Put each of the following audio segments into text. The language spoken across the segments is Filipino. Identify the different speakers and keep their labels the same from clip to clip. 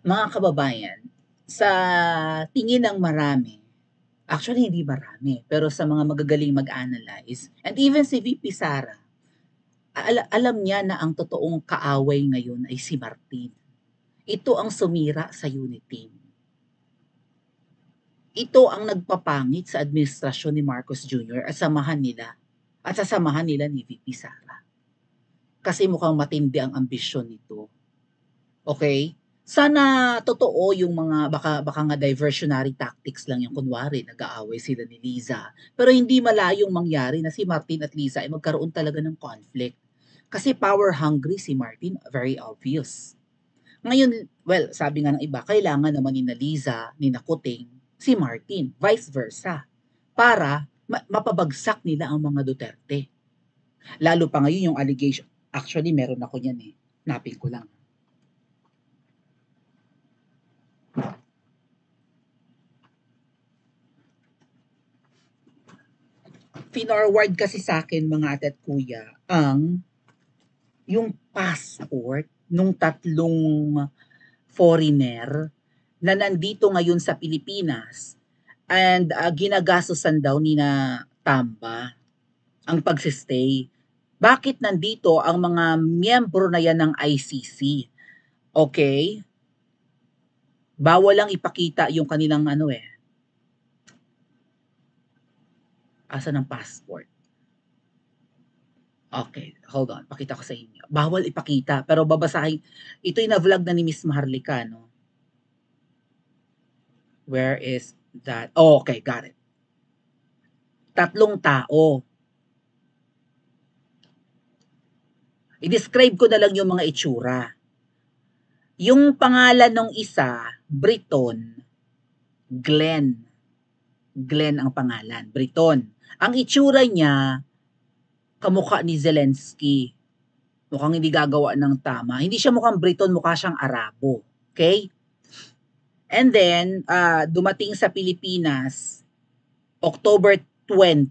Speaker 1: Mga kababayan, sa tingin ng marami, actually hindi marami, pero sa mga magagaling mag-analyze, and even si VP Sara, alam niya na ang totoong kaaway ngayon ay si Martin. Ito ang sumira sa unit team. Ito ang nagpapangit sa administrasyon ni Marcos Jr. at samahan nila at sasamahan nila ni VP Sara. Kasi mukhang matindi ang ambisyon nito. Okay? Sana totoo yung mga baka nga diversionary tactics lang yung kunwari nag-aaway sila ni Liza. Pero hindi malayong mangyari na si Martin at Liza ay magkaroon talaga ng conflict. Kasi power hungry si Martin, very obvious. Ngayon, well, sabi nga ng iba, kailangan naman ni na Liza, ni na Kuting, si Martin, vice versa, para mapabagsak nila ang mga Duterte. Lalo pa ngayon yung allegation. Actually, meron ako niyan eh. Napin ko lang. Finorward kasi sa akin mga ate at kuya yung passport nung tatlong foreigner na nandito ngayon sa Pilipinas and ginagastosan daw ni na Tamba ang pagsistay. Bakit nandito ang mga miyembro na yan ng ICC? Okay? Bawal lang ipakita yung kanilang asa ng passport. Okay, hold on. Pakita ko sa inyo. Bawal ipakita, pero babasahin. Ito yung na-vlog na ni Miss Maharlika, no? Where is that? Oh, okay, got it. Tatlong tao. I-describe ko na lang yung mga itsura. Yung pangalan ng isa, Briton, Glenn. Glenn ang pangalan, Briton. Ang itsura niya, kamukha ni Zelensky. Mukhang hindi gagawa ng tama. Hindi siya mukhang Briton, mukha siyang Arabo. Okay? And then, dumating sa Pilipinas, October 20,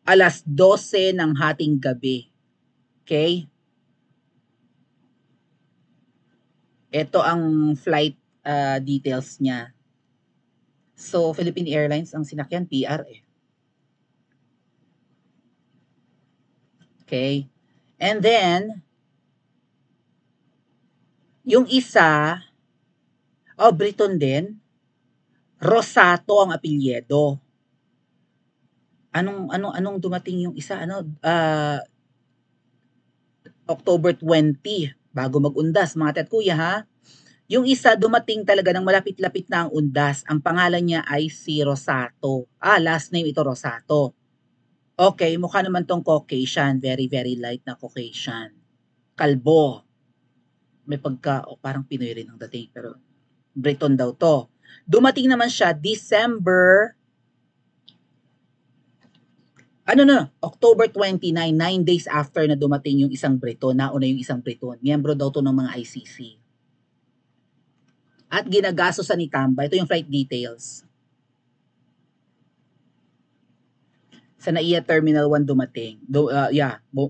Speaker 1: alas 12 ng hating gabi. Okay? Ito ang flight details niya. So, Philippine Airlines ang sinakyan, PR eh. Okay? And then, yung isa, Briton din, Rosato ang apelyido. Anong dumating yung isa? October 20, bago mag-undas, mga tet kuya ha. Yung isa dumating talaga ng malapit-lapit na ang undas. Ang pangalan niya ay si Rosato. Last name ito Rosato. Okay, mukha naman tong Caucasian. Very, very light na Caucasian. Kalbo. May parang Pinoy rin ang dating, pero Briton daw to. Dumating naman siya December October 29, 9 days after na dumating yung isang Briton, nauna yung isang Briton. Miyembro daw to ng mga ICC. At ginagaso sa ni Tamba. Ito yung flight details. Sa NAIA Terminal 1 dumating.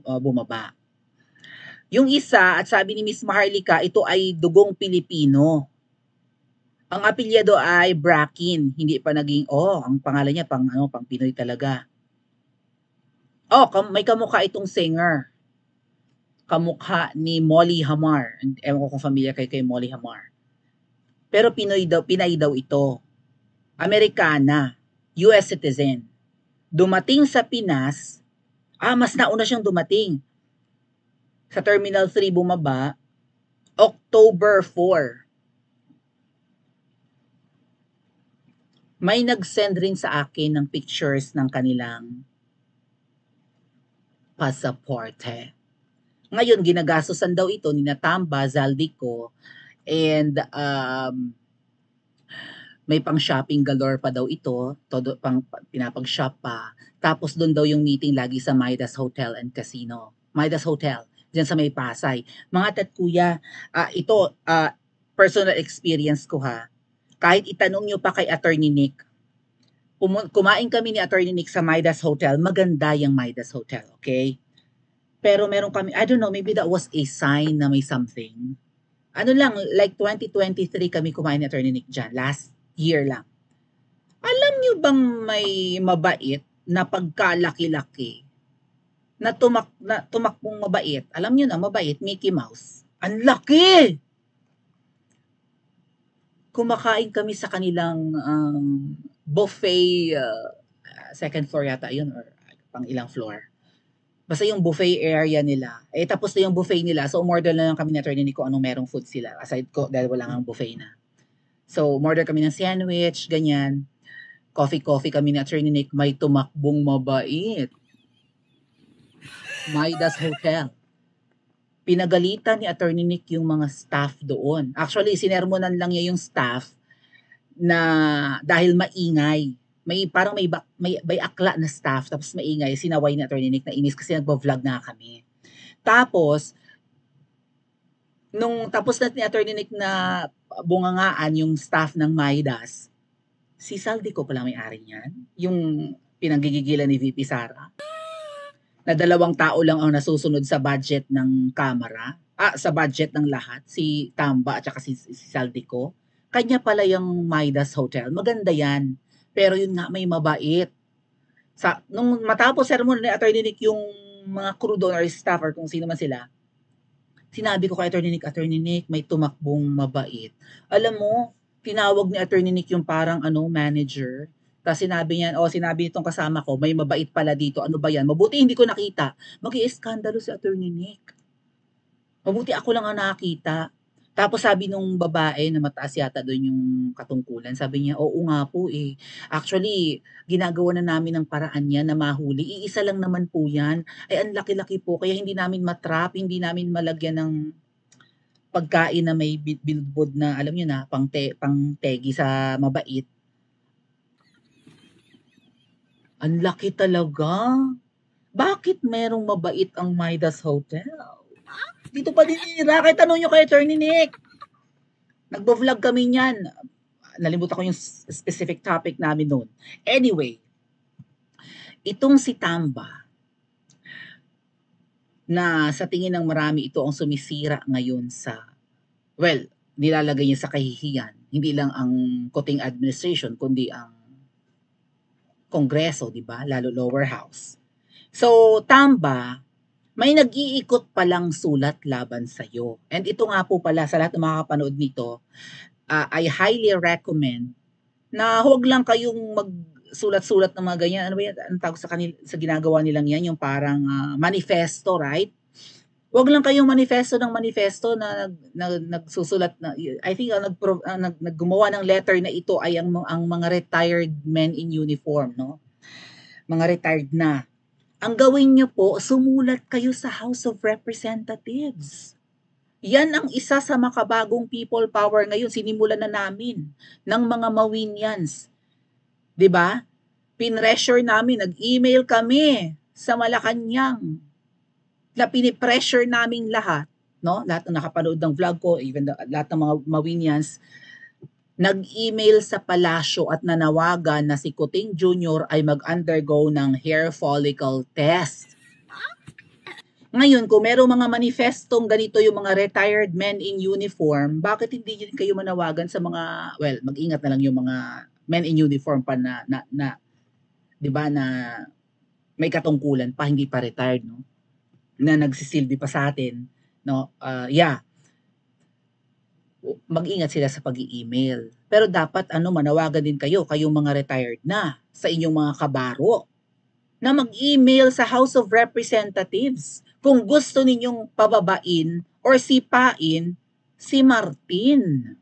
Speaker 1: Bumaba. Yung isa, at sabi ni Miss Maharlika, ito ay dugong Pilipino. Ang apelyido ay Brakin. Hindi pa naging, ang pangalan niya pang Pinoy talaga. May kamukha itong singer. Kamukha ni Molly Hamar. Ewan ko kung familiar kayo kay Molly Hamar. Pero Pinay daw ito. Amerikana. US citizen. Dumating sa Pinas, mas nauna siyang dumating. Sa Terminal 3 bumaba, October 4. May nag-send rin sa akin ng pictures ng kanilang pasaporte. Ngayon, ginagastosan daw ito ni Natamba, Zaldico, and may pang shopping galore pa daw ito, todo pang pinapag-shop pa. Tapos doon daw yung meeting lagi sa Midas Hotel and Casino. Midas Hotel, diyan sa may Pasay. Mga tat kuya, ito personal experience ko ha. Kahit itanong nyo pa kay Attorney Nick, kumain kami ni Attorney Nick sa Midas Hotel, maganda yung Midas Hotel, okay? Pero meron kami, I don't know, maybe that was a sign na may something. Ano lang, like 2023 kami kumain ni Attorney Nick dyan. Last year lang. Alam nyo bang may mabait na pagkalaki-laki na tumakbong mabait? Alam nyo na, mabait, Mickey Mouse. Ang laki! Kumakain kami sa kanilang buffet, second floor yata yun or pang ilang floor. Basta yung buffet area nila. Tapos na yung buffet nila. So, umorder na lang kami ni Attorney Nick kung anong merong food sila. Aside ko, dahil wala nga buffet na. So, umorder kami ng sandwich, ganyan. Coffee kami ni Attorney Nick. May tumakbong mabait. Maidas Hotel. Pinagalitan ni Attorney Nick yung mga staff doon. Actually, sinermonan lang niya yung staff na dahil maingay. Parang may akla na staff tapos maingay, sinaway ni Attorney Nick na inis kasi nagbo-vlog na kami. Tapos nung tapos na ni Attorney Nick na bungangaan yung staff ng Maidas, si Saldico pala may-ari niyan, yung pinanggigigilan ni VP Sara. Na 2 tao lang ang nasusunod sa budget ng camera, sa budget ng lahat, si Tamba at saka si Saldico. Kanya pala yung Maidas Hotel. Maganda yan. Pero yun nga, may mabait. Nung matapos sermon ni Attorney Nick yung mga crew doon or staff or kung sino man sila, sinabi ko kay Attorney Nick, may tumakbong mabait. Alam mo, tinawag ni Attorney Nick yung parang manager. Tapos sinabi nitong kasama ko, may mabait pala dito. Ano ba yan? Mabuti hindi ko nakita. Mag-i-eskandalo si Attorney Nick. Mabuti ako lang ang nakita. Tapos sabi nung babae na mataas yata doon yung katungkulan, sabi niya, oo nga po eh. Actually, ginagawa na namin ng paraan yan na mahuli. Iisa lang naman po yan. Ay, ang laki-laki po. Kaya hindi namin matrap, hindi namin malagyan ng pagkain na may billboard na, alam niyo na, pang tegi sa mabait. Ang laki talaga. Bakit merong mabait ang Maidas Hotel? Dito pa din nila. Kahit tanong nyo kay Attorney Nick. Nagbo-vlog kami niyan. Nalimutan ko yung specific topic namin noon. Anyway, itong si Tamba, na sa tingin ng marami ito ang sumisira ngayon nilalagay niya sa kahihiyan. Hindi lang ang Kuting administration, kundi ang Kongreso, di ba? Lalo lower house. So, Tamba, may nag-iikot palang sulat laban sa'yo. And ito nga po pala, sa lahat ng makakapanood nito, I highly recommend na huwag lang kayong magsulat-sulat ng mga ganyan. Ano ba yan? Anong tawag sa ginagawa nilang yan? Yung parang manifesto, right? Huwag lang kayong manifesto na nagsusulat na. I think naggumawa ng letter na ito ay ang mga retired men in uniform, no? Mga retired na. Ang gawin niyo po, sumulat kayo sa House of Representatives. Yan ang isa sa makabagong people power ngayon. Sinimulan na namin ng mga Mawinians. 'Di ba? Pinressure namin, nag-email kami sa Malacanang na pinipressure naming lahat, no? Lahat ng nakapanood ng vlog ko, even lahat ng mga Mawinians, nag-email sa palasyo at nanawagan na si Kuting Jr. ay mag-undergo ng hair follicle test. Ngayon, kung merong mga manifestong ganito yung mga retired men in uniform, bakit hindi din kayo manawagan sa mga, mag-ingat na lang yung mga men in uniform pa na 'di ba, na may katungkulan pa, hindi pa retired, no? Na nagsisilbi pa sa atin, no? Mag-ingat sila sa pag-i-email. Pero dapat manawagan din kayong mga retired na sa inyong mga kabaro na mag-email sa House of Representatives kung gusto ninyong pababain or sipain si Martin.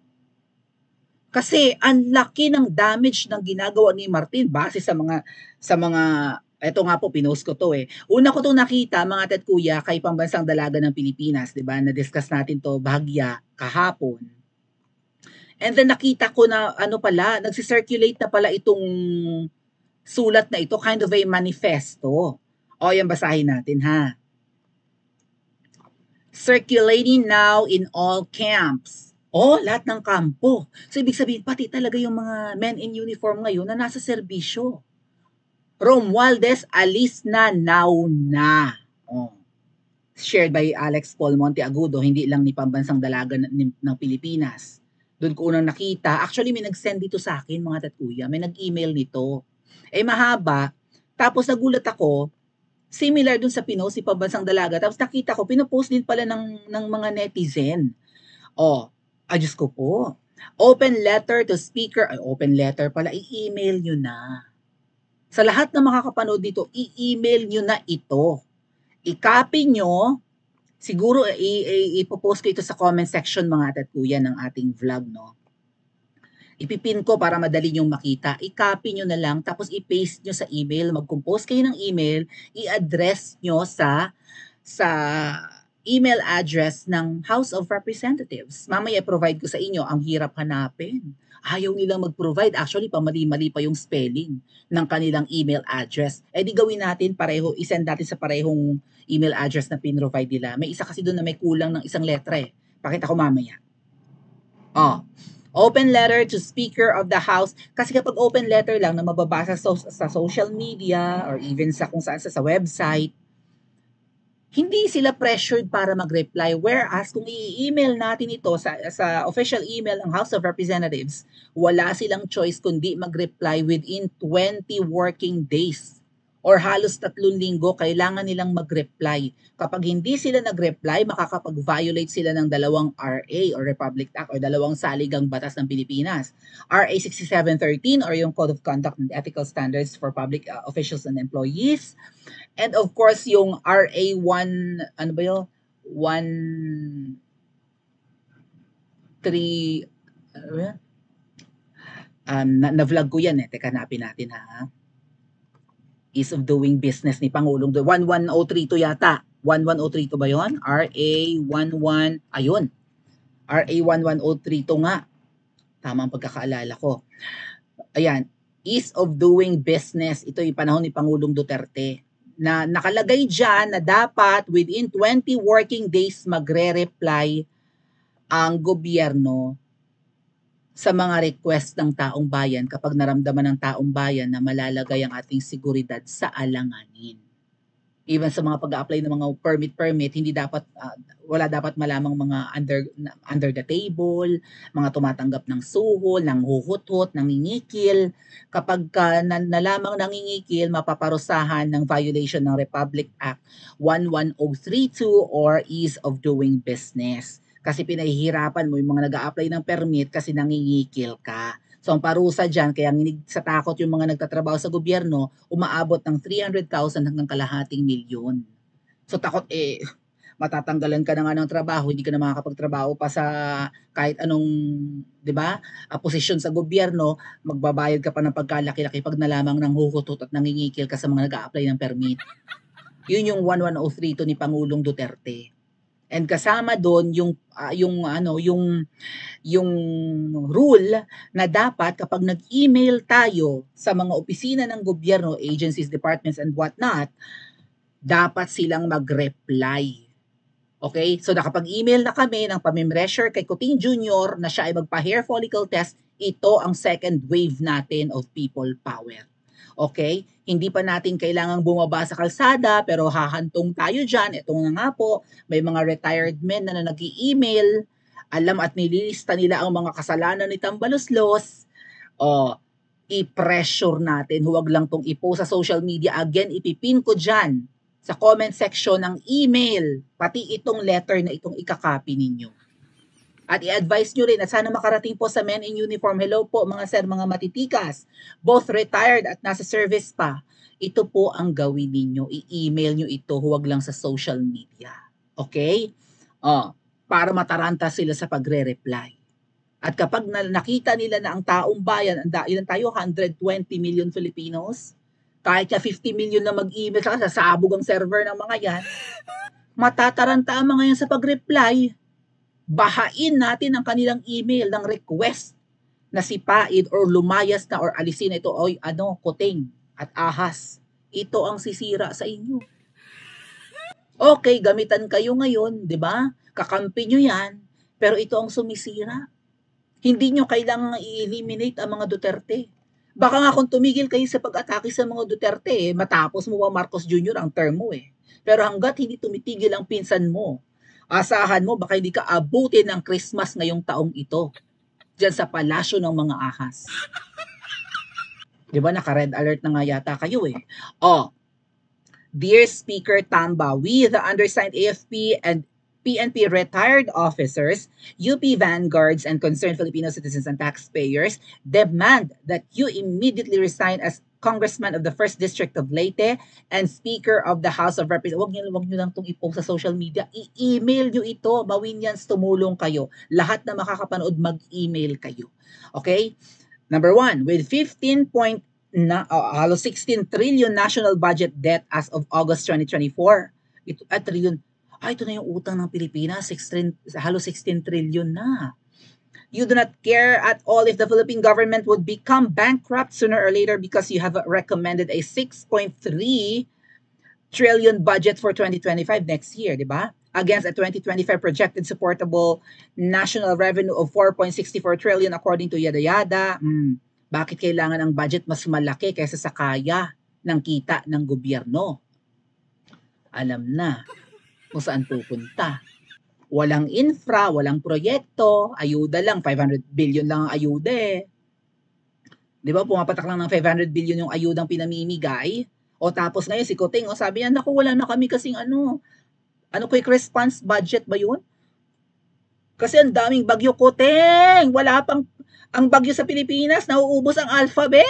Speaker 1: Kasi ang laki ng damage ng ginagawa ni Martin base sa mga eto nga po, pinost ko to eh. Una ko itong nakita, mga tet kuya, kay Pambansang Dalaga ng Pilipinas, di ba? Na-discuss natin to bahagya kahapon. And then nakita ko na nagsisirculate na pala itong sulat na ito, kind of a manifesto. O, yan basahin natin ha. Circulating now in all camps. Lahat ng kampo. So, ibig sabihin, pati talaga yung mga men in uniform ngayon na nasa serbisyo. Romualdez, alis na, now na. shared by Alex Paul Monteagudo, hindi lang ni Pambansang Dalaga ng Pilipinas. Doon ko unang nakita, actually may nag-send dito sa akin mga tatkuya, may nag-email nito. Mahaba, tapos nagulat ako, similar dun sa pinost si Pambansang Dalaga, tapos nakita ko, pinopost din pala ng mga netizen. Diyos ko po. Open letter to speaker, open letter pala, i-email nyo na. Sa lahat na makakapanood dito, i-email nyo na ito. I-copy nyo, siguro ipopost ko ito sa comment section mga tatkuya ng ating vlog, no? Ipipin ko para madali nyong makita. I-copy nyo na lang, tapos i-paste nyo sa email. Mag-compose kayo ng email, i-address nyo sa email address ng House of Representatives. Mamaya provide ko sa inyo, ang hirap hanapin. Ayaw nilang mag-provide. Actually, pamali-mali pa yung spelling ng kanilang email address. Di gawin natin pareho, isend natin sa parehong email address na pin-provide nila. May isa kasi doon na may kulang ng isang letra eh. Pakita ko mamaya. Open letter to Speaker of the House. Kasi kapag open letter lang na mababasa sa social media or even sa kung saan sa website, hindi sila pressured para mag-reply. Whereas kung i-email natin ito sa official email ng House of Representatives, wala silang choice kundi mag-reply within 20 working days. Or halos 3 linggo, kailangan nilang mag-reply. Kapag hindi sila nag-reply, makakapag-violate sila ng 2 RA or Republic Act o 2 saligang batas ng Pilipinas. RA 6713 or yung Code of Conduct and Ethical Standards for Public Officials and Employees. And of course, yung RA 1, ano ba yun? 1-3, ano ba yun? Na-vlog ko yan eh. Teka, hanapin natin ha. Ease of doing business ni Pangulong. 11032 yata. 11032 ba yun? RA 11, ayun. RA 11032 nga. Tama ang pagkakaalala ko. Ayan. Ease of doing business. Ito yung panahon ni Pangulong Duterte. Na nakalagay dyan na dapat within 20 working days magre-reply ang gobyerno sa mga request ng taong bayan kapag naramdaman ng taong bayan na malalagay ang ating seguridad sa alanganin. Even sa mga pag-a-apply ng mga permit, hindi dapat, wala dapat malamang mga under the table, mga tumatanggap ng suhol, ng huhut-hut, nangingikil. Kapag nalamang nangingikil, mapaparusahan ng violation ng Republic Act 11032 or Ease of Doing Business. Kasi pinahihirapan mo yung mga nag-a-apply ng permit kasi nangingikil ka. So ang parusa dyan, kaya sa takot yung mga nagtatrabaho sa gobyerno, umaabot ng 300,000 hanggang kalahating milyon. So takot matatanggalan ka na nga ng trabaho, hindi ka na makakapagtrabaho pa sa kahit anong, 'di ba? Posisyon sa gobyerno, magbabayad ka pa ng pagkalaki-laki pag nalamang ng huhutot at nangingikil ka sa mga nag-a-apply ng permit. Yun yung 11032 ni Pangulong Duterte. And kasama doon yung rule na dapat kapag nag-email tayo sa mga opisina ng gobyerno, agencies, departments, and whatnot, dapat silang mag-reply. Okay? So nakapag-email na kami ng pamimressure kay Kuting Jr. na siya ay magpa-hair follicle test, ito ang second wave natin of people power. Okay? Hindi pa natin kailangang bumaba sa kalsada pero hahantong tayo dyan. Ito na nga po, may mga retired men na nag-i-email, alam at nililista nila ang mga kasalanan ni Tambaloslos. I-pressure natin. Huwag lang tong i-post sa social media. Again, ipipin ko dyan sa comment section ng email, pati itong letter na itong ikakopy ninyo. At i-advise nyo rin at sana makarating po sa men in uniform. Hello po mga sir, mga matitikas. Both retired at nasa service pa. Ito po ang gawin ninyo. I-email nyo ito, huwag lang sa social media. Okay? Para mataranta sila sa pagre-reply. At kapag nakita nila na ang taong bayan, ilan tayo, 120 million Filipinos, kahit na 50 million na mag-email, saka sasabog ang server ng mga yan, matataranta ang mga yan sa pag-reply. Bahain natin ang kanilang email ng request na sipain or lumayas na or alisin na ito, kuting at ahas. Ito ang sisira sa inyo. Okay, gamitan kayo ngayon, di ba? Kakampi nyo yan, pero ito ang sumisira. Hindi nyo kailangang i-eliminate ang mga Duterte. Baka nga kung tumigil kayo sa pag-atake sa mga Duterte, matapos mo pa Marcos Jr. ang term mo eh. Pero hanggat hindi tumitigil ang pinsan mo, asahan mo baka hindi ka abutin ng Christmas ngayong taong ito diyan sa palasyo ng mga ahas. 'Di ba naka-red alert na nga yata kayo eh. Oh, Dear Speaker Tamba, we, the undersigned AFP and PNP retired officers, UP vanguards, and concerned Filipino citizens and taxpayers demand that you immediately resign as Congressman of the 1st District of Leyte and Speaker of the House of Representatives. Wag niyo lang itong i-post sa social media. I-email niyo ito. Bawinians, tumulong kayo. Lahat na makakapanood, mag-email kayo. Okay? Number 1, with 15 halos 16 trillion national budget debt as of August 2024. Ito, trillion. Ito na yung utang ng Pilipinas, halos 16 trillion na. You do not care at all if the Philippine government would become bankrupt sooner or later because you have recommended a 6.3 trillion budget for 2025 next year, di ba? Against a 2025 projected supportable national revenue of 4.64 trillion according to yada yada. Bakit kailangan ang budget mas malaki kaysa sa kaya ng kita ng gobyerno? Alam na kung saan pupunta. Walang infra, walang proyekto, ayuda lang, 500 billion lang ang ayuda eh. Di ba, pumapatak lang ng 500 billion yung ayudang pinamimigay. O tapos ngayon si Kuting, sabi niya, naku, wala na kami kasing quick response budget ba yun? Kasi ang daming bagyo, Kuting. Wala pang, ang bagyo sa Pilipinas, nauubos ang alphabet.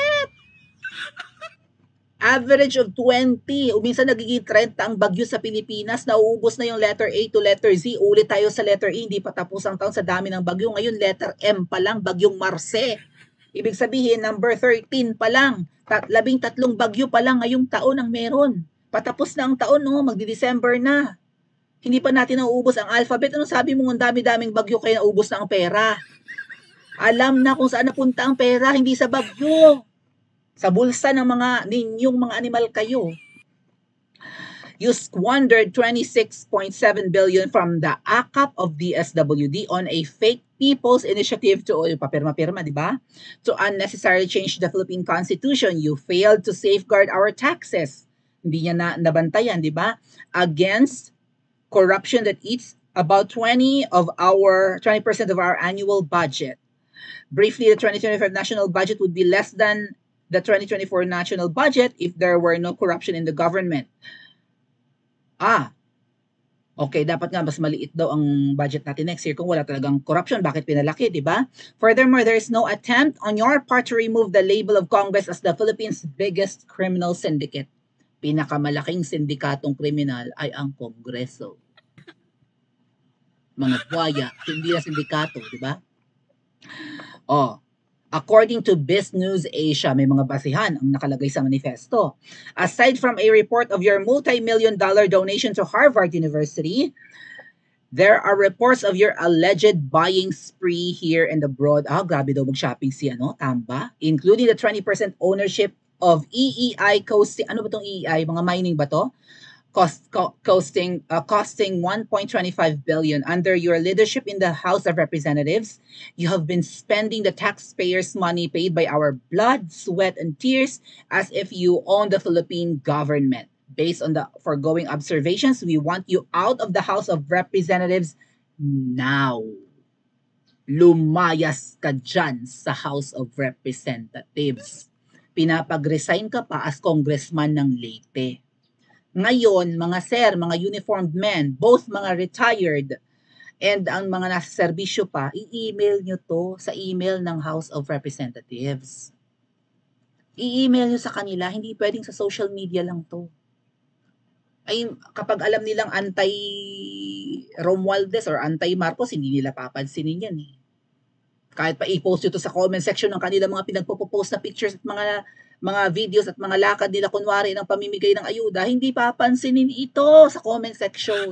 Speaker 1: Average of 20, o minsan nagiging 30 ang bagyo sa Pilipinas, nauubos na yung letter A to letter Z, ulit tayo sa letter E, hindi pa tapos ang taon sa dami ng bagyo. Ngayon, letter M pa lang, bagyong Marce. Ibig sabihin, number 13 pa lang, 13 bagyo pa lang ngayong taon ang meron. Patapos na ang taon, no? Magdi-December na. Hindi pa natin nauubos ang alphabet. Ano sabi mo, ang dami-daming bagyo kaya naubos na ang pera? Alam na kung saan napunta ang pera, hindi sa bagyo. Sa bulsa ng ninyong mga animal kayo. You squandered 26.7 billion from the AKAP of DSWD on a fake people's initiative to papirma-pirma, di ba? To unnecessarily change the Philippine Constitution. You failed to safeguard our taxes. Hindi niya nabantayan, di ba? Against corruption that eats about 20% of our annual budget. Briefly, the 2025 national budget would be less than the 2024 national budget if there were no corruption in the government. Okay, dapat nga mas maliit daw ang budget natin next year kung wala talagang corruption. Bakit pinalaki, di ba? Furthermore, there is no attempt on your part to remove the label of Congress as the Philippines' biggest criminal syndicate. Pinakamalaking sindikatong kriminal ay ang Kongreso. Mga buwaya, hindi na sindikato, di ba? According to BizNews Asia, may mga basihan ang nakalagay sa manifesto. Aside from a report of your multi-million-dollar donation to Harvard University, there are reports of your alleged buying spree here and abroad. Grabe daw mag-shopping si Tamba. Including the 20% ownership of EEI Coasting. Ano ba itong EEI? Mga mining ba to? Costing 1.25 billion. Under your leadership in the House of Representatives, you have been spending the taxpayers' money paid by our blood, sweat, and tears as if you own the Philippine government. Based on the foregoing observations, we want you out of the House of Representatives now. Lumayas ka dyan sa House of Representatives. Pinapag-resign ka pa as congressman ng Leyte. Ngayon, mga sir, mga uniformed men, both mga retired and ang mga nasa serbisyo pa, i-email nyo to sa email ng House of Representatives. I-email nyo sa kanila, hindi pwedeng sa social media lang to. Ay, kapag alam nilang anti-Romualdez or anti-Marcos, hindi nila papansinin yan eh. Kahit pa i-post nyo to sa comment section ng kanilang mga pinagpo-post na pictures at mga videos at mga lakad nila kunwari ng pamimigay ng ayuda, hindi papansinin ito sa comment section.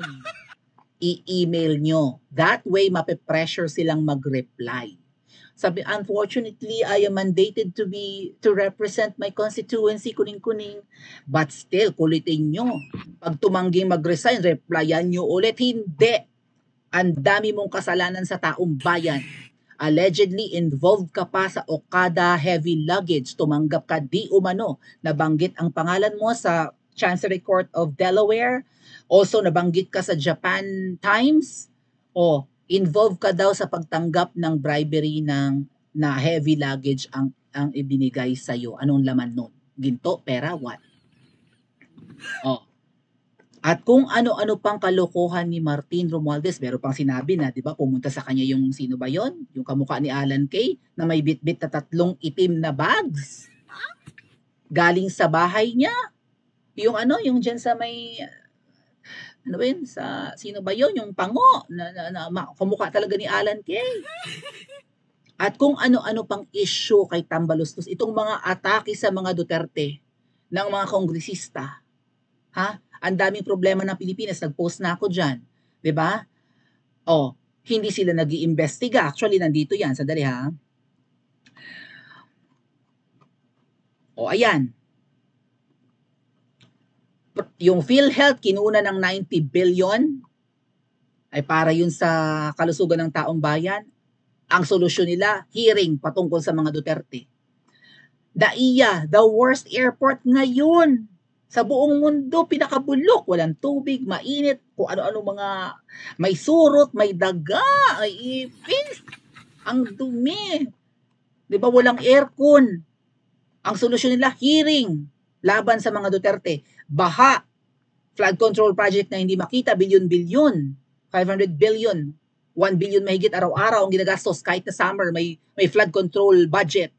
Speaker 1: I-email nyo. That way, mape-pressure silang mag-reply. Sabi, unfortunately, I am mandated to represent my constituency, kuning-kuning. But still, kulitin nyo. Pag tumangging mag-resign, replyan nyo ulit. Hindi. Ang dami mong kasalanan sa taong bayan. Allegedly involved ka pa sa Okada heavy luggage, tumanggap ka di umano, nabanggit ang pangalan mo sa Chancery Court of Delaware. Also, nabanggit ka sa Japan Times. O, involved ka daw sa pagtanggap ng bribery na heavy luggage ang ibinigay sa'yo. Anong laman nun? Ginto, pera, what? O, at kung ano-ano pang kalokohan ni Martin Romualdez, meron pang sinabi na, di ba, pumunta sa kanya yung sino ba yon? Yung kamukha ni Alan Kay na may bit-bit na 3 itim na bags. Galing sa bahay niya. Yung yung dyan sa may, ano ba yun, sa, sino ba yon? Yung pango, kamukha talaga ni Alan Kay. At kung ano-ano pang issue kay Tambalustos, itong mga atake sa mga Duterte ng mga kongresista, ha? Ang daming problema ng Pilipinas, nag-post na ako dyan. 'Di ba? Oh, hindi sila nag-iimbestiga. Actually, nandito yan. Sandali ha. O, ayan. Yung PhilHealth, kinuna ng 90 billion ay para yun sa kalusugan ng taong bayan. Ang solusyon nila, hearing patungkol sa mga Duterte. DAIA, the worst airport ngayon. Sa buong mundo, pinakabulok, walang tubig, mainit, kung ano-ano mga, may surot, may daga, ay ipis, ang dumi. Di ba walang aircon? Ang solusyon nila, hearing, laban sa mga Duterte. Baha, flood control project na hindi makita, bilyon-bilyon, 500 billion, 1 billion mahigit araw-araw ang ginagastos kahit na summer, may flood control budget.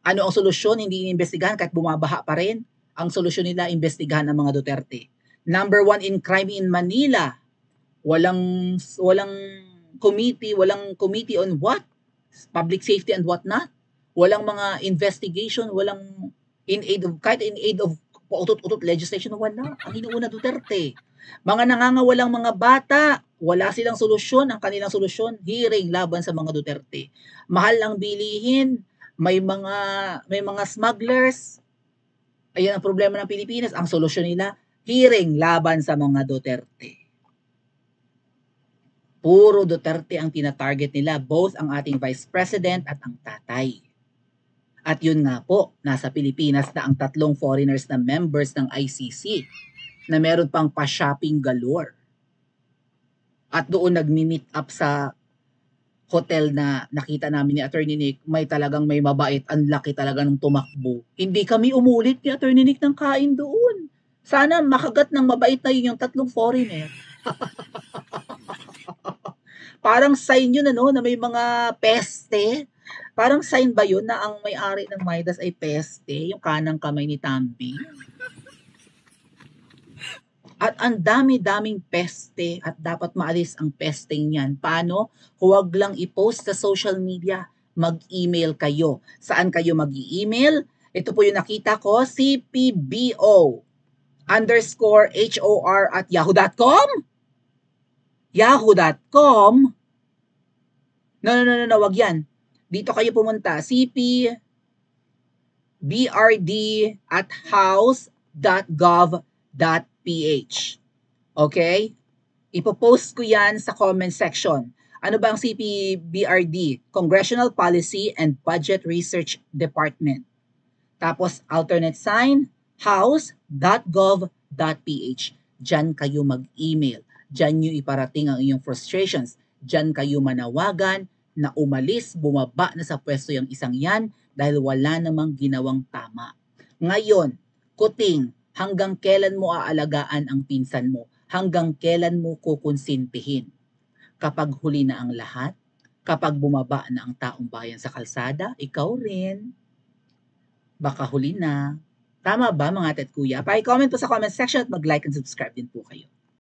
Speaker 1: Ano ang solusyon? Hindi inimbestigahan kahit bumabaha pa rin. Ang solusyon nila, imbestigahan ang mga Duterte. Number 1 in crime in Manila. Walang committee on what? Public safety and what not. Walang mga investigation, walang kahit in aid of pautot-utot legislation, wala. Ang inuuna Duterte. Mga nangangawalang mga bata, wala silang solusyon. Ang kanilang solusyon, hearing laban sa mga Duterte. Mahal ang bilihin, may mga smugglers. Ayan ang problema ng Pilipinas. Ang solusyon nila, hearing laban sa mga Duterte. Puro Duterte ang tina-target nila, both ang ating Vice President at ang tatay. At yun nga po, nasa Pilipinas na ang 3 foreigners na members ng ICC na meron pang pa-shopping galore. At doon nagmi-meet up sa hotel na nakita namin ni Attorney Nick, may mabait, ang laki talaga ng tumakbo. Hindi kami umulit ni Attorney Nick ng kain doon. Sana makagat ng mabait na yun yung 3 foreigner. Parang sign yun na may mga peste. Parang sign ba yun na ang may-ari ng Midas ay peste, yung kanang kamay ni Tambi? At ang dami-daming peste at dapat maalis ang pesteng yan. Paano? Huwag lang i-post sa social media. Mag-email kayo. Saan kayo mag-email? Ito po yung nakita ko, cpbo_hor@yahoo.com? Yahoo.com? No, wag yan. Dito kayo pumunta, cpbrd@house.gov.ph. Okay? Ipopost ko yan sa comment section. Ano ba ang CPBRD? Congressional Policy and Budget Research Department. Tapos alternate sign, house.gov.ph. Diyan kayo mag-email. Diyan nyo iparating ang inyong frustrations. Diyan kayo manawagan na umalis, bumaba na sa pwesto yung isang yan dahil wala namang ginawang tama. Ngayon, kuting, hanggang kailan mo aalagaan ang pinsan mo? Hanggang kailan mo kukonsintihin? Kapag huli na ang lahat, kapag bumaba na ang taong bayan sa kalsada, ikaw rin. Baka huli na. Tama ba mga ate at kuya? Pa-comment po sa comment section at mag-like and subscribe din po kayo.